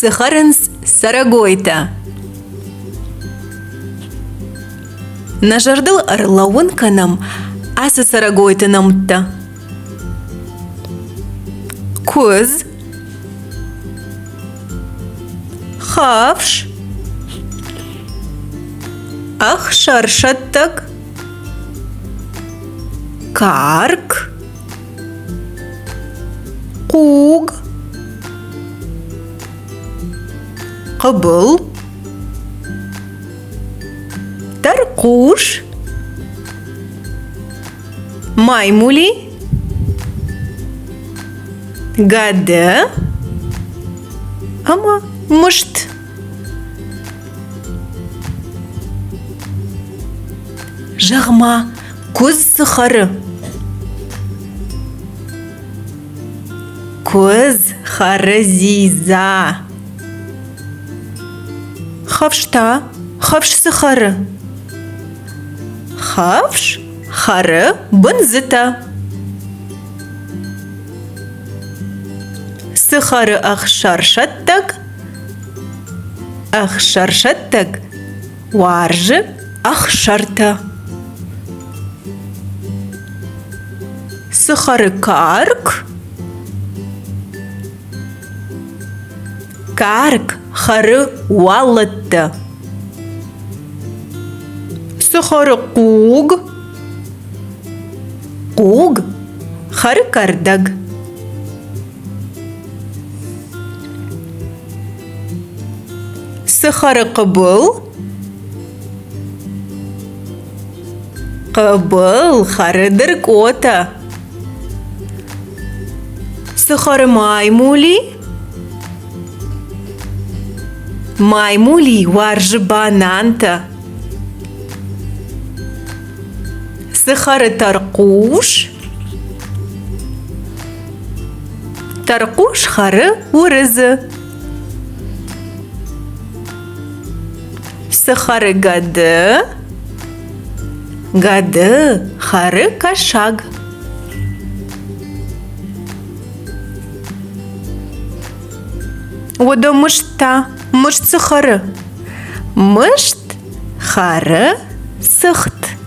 Сахаренс Сарагойта. Нажардыл арлауын канам, асы Сарагойтанамтта. Көз, хавш, ах шаршаттак, карк, қуг, қыбыл, тарқуш, маймули, гады, ама мышт. Жағма көз сықары. Көз қары зиза. Хавшта, хавш сықары. Хавш қары бұнзыта. Сықары ақшаршаттак. Ақшаршаттак. Варжы ақшарта. Сықары карк. Карк қары уалытты. Сықары қуг. Қуг қары кардаг. Сықары қыбыл. Қыбыл қары дыркота. Сықары маймули. Маймули варжы бананта. Сықары тарқуш. Тарқуш қары урызы. Сықары гады. Гады қары кашаг. Ода мышта, мышт сықары. Мышт қары сықт.